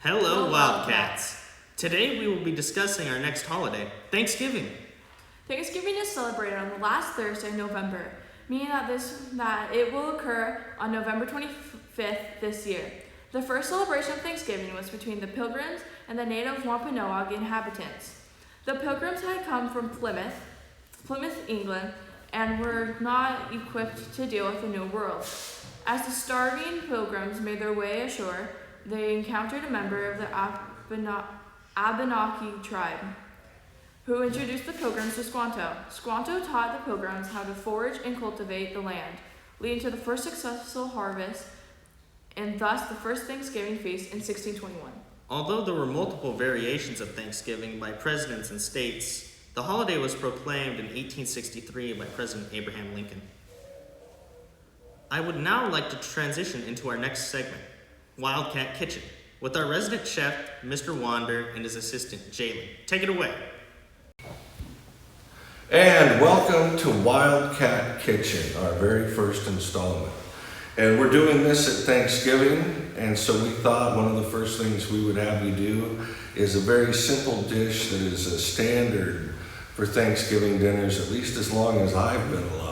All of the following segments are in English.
Hello, Wildcats. Today we will be discussing our next holiday, Thanksgiving. Thanksgiving is celebrated on the last Thursday in November, meaning that it will occur on November 25th this year. The first celebration of Thanksgiving was between the Pilgrims and the native Wampanoag inhabitants. The Pilgrims had come from Plymouth, England, and were not equipped to deal with the New World. As the starving Pilgrims made their way ashore, they encountered a member of the Abenaki tribe, who introduced the Pilgrims to Squanto. Squanto taught the Pilgrims how to forage and cultivate the land, leading to the first successful harvest and thus the first Thanksgiving feast in 1621. Although there were multiple variations of Thanksgiving by presidents and states, the holiday was proclaimed in 1863 by President Abraham Lincoln. I would now like to transition into our next segment, Wildcat Kitchen, with our resident chef, Mr. Wander, and his assistant, Jalen. Take it away. And welcome to Wildcat Kitchen, our very first installment. And we're doing this at Thanksgiving, and so we thought one of the first things we would have you do is a very simple dish that is a standard for Thanksgiving dinners, at least as long as I've been alive.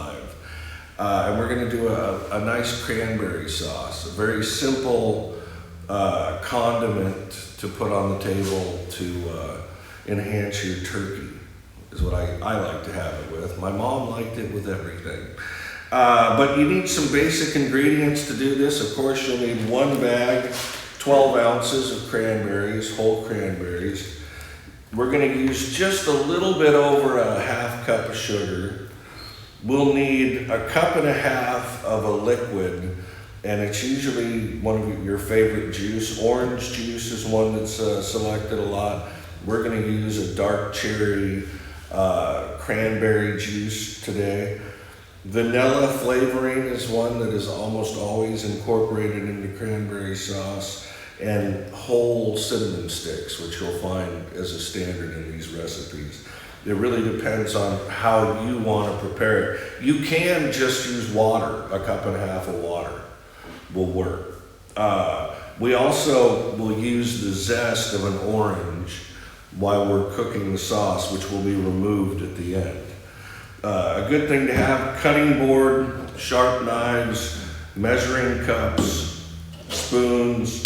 And we're gonna do a nice cranberry sauce, a very simple condiment to put on the table to enhance your turkey, is what I like to have it with. My mom liked it with everything. But you need some basic ingredients to do this. Of course, you'll need one bag, 12 ounces of cranberries, whole cranberries. We're gonna use just a little bit over a half cup of sugar. We'll need a cup and a half of a liquid, and it's usually one of your favorite juice. Orange juice is one that's selected a lot. We're gonna use a dark cherry cranberry juice today. Vanilla flavoring is one that is almost always incorporated into cranberry sauce, and whole cinnamon sticks, which you'll find as a standard in these recipes. It really depends on how you want to prepare it. You can just use water, a cup and a half of water will work. We also will use the zest of an orange while we're cooking the sauce, which will be removed at the end. A good thing to have: cutting board, sharp knives, measuring cups, spoons,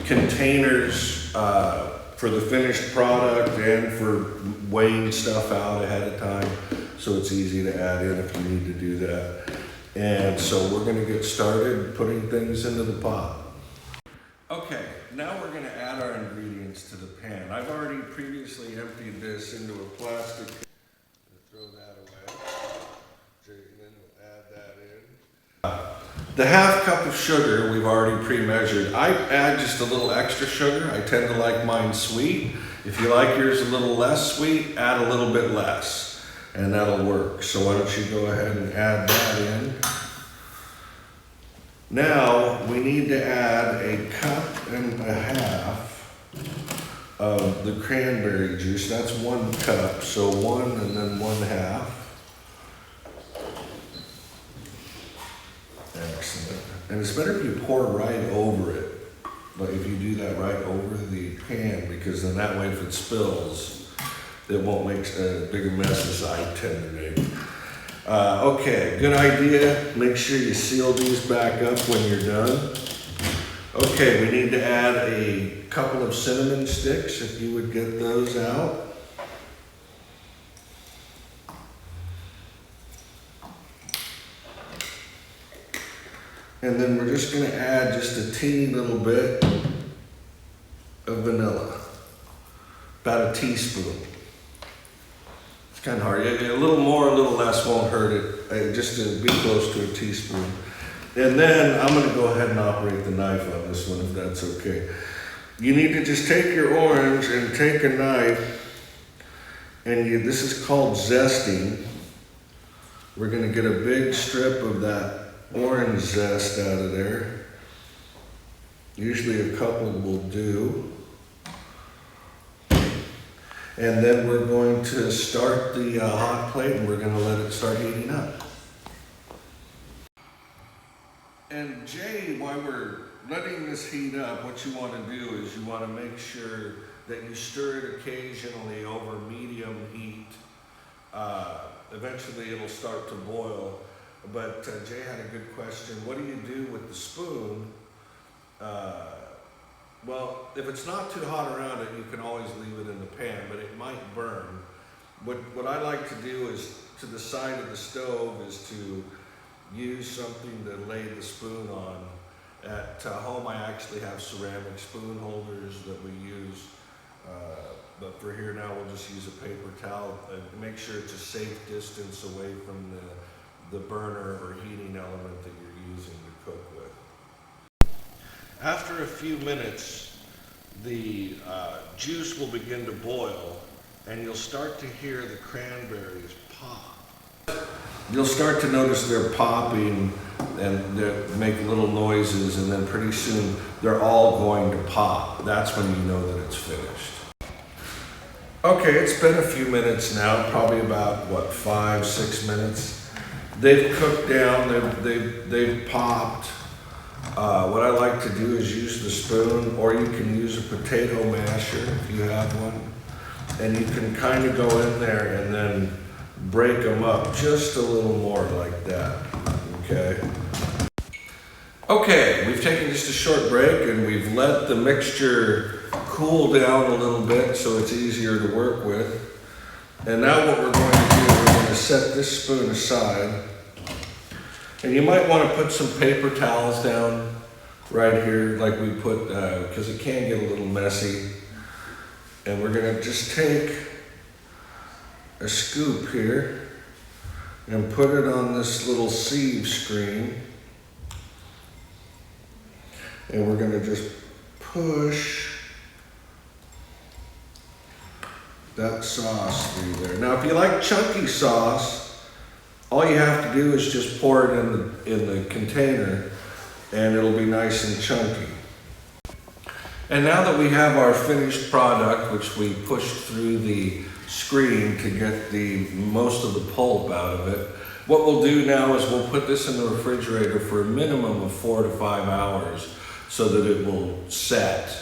containers for the finished product and for weighing stuff out ahead of time, so it's easy to add in if you need to do that. And so we're gonna get started putting things into the pot. Okay, now we're gonna add our ingredients to the pan. I've already previously emptied this into a plastic. Throw that away. And then we'll add that in. The half cup of sugar we've already pre-measured. I add just a little extra sugar. I tend to like mine sweet. If you like yours a little less sweet, add a little bit less, and that'll work. So why don't you go ahead and add that in. Now we need to add a cup and a half of the cranberry juice. That's 1 cup, so 1 and then 1/2. Excellent. And it's better if you pour right over it, but if you do that right over the pan, because then that way if it spills, it won't make a bigger mess as I tend to make. Okay, good idea. Make sure you seal these back up when you're done. Okay, we need to add a couple of cinnamon sticks, if you would get those out. And then we're just gonna add just a teeny little bit of vanilla, about a teaspoon. It's kind of hard. A little more, a little less won't hurt it, just to be close to a teaspoon. And then I'm gonna go ahead and operate the knife on this one, if that's okay. You need to just take your orange and take a knife, and this is called zesting. We're gonna get a big strip of that orange zest out of there. Usually a couple will do. And then we're going to start the hot plate, and we're gonna let it start heating up. And Jay, while we're letting this heat up, what you want to do is you want to make sure that you stir it occasionally over medium heat. Eventually it'll start to boil. But Jay had a good question. What do you do with the spoon? Well, if it's not too hot around it, you can always leave it in the pan, but it might burn. What I like to do is, to the side of the stove, is to use something to lay the spoon on. At home, I actually have ceramic spoon holders that we use, but for here now, we'll just use a paper towel and make sure it's a safe distance away from the burner or heating element that you're using to cook with. After a few minutes, the juice will begin to boil, and you'll start to hear the cranberries pop. You'll start to notice they're popping and they make little noises, and then pretty soon they're all going to pop. That's when you know that it's finished. Okay, it's been a few minutes now, probably about, 5-6 minutes. They've cooked down, they've popped. What I like to do is use the spoon, or you can use a potato masher if you have one. And you can kind of go in there and then break them up just a little more like that, okay? Okay, we've taken just a short break and we've let the mixture cool down a little bit so it's easier to work with. And now what we're going to do, we're going to set this spoon aside. And you might want to put some paper towels down right here like we put, because it can get a little messy. And we're going to just take a scoop here and put it on this little sieve screen. And we're going to just push that sauce through there. Now, if you like chunky sauce, all you have to do is just pour it in the container, and it'll be nice and chunky. And now that we have our finished product, which we pushed through the screen to get most of the pulp out of it, what we'll do now is we'll put this in the refrigerator for a minimum of 4 to 5 hours so that it will set.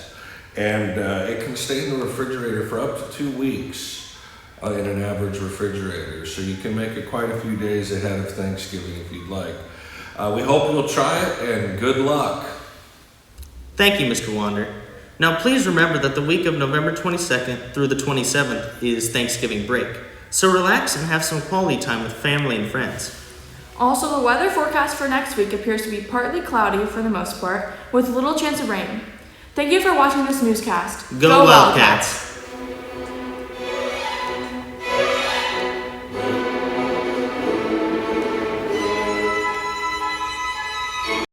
And it can stay in the refrigerator for up to 2 weeks in an average refrigerator. So you can make it quite a few days ahead of Thanksgiving if you'd like. We hope you'll try it, and good luck. Thank you, Mr. Wander. Now please remember that the week of November 22nd through the 27th is Thanksgiving break. So relax and have some quality time with family and friends. Also, the weather forecast for next week appears to be partly cloudy for the most part, with little chance of rain. Thank you for watching this newscast. Go Wildcats!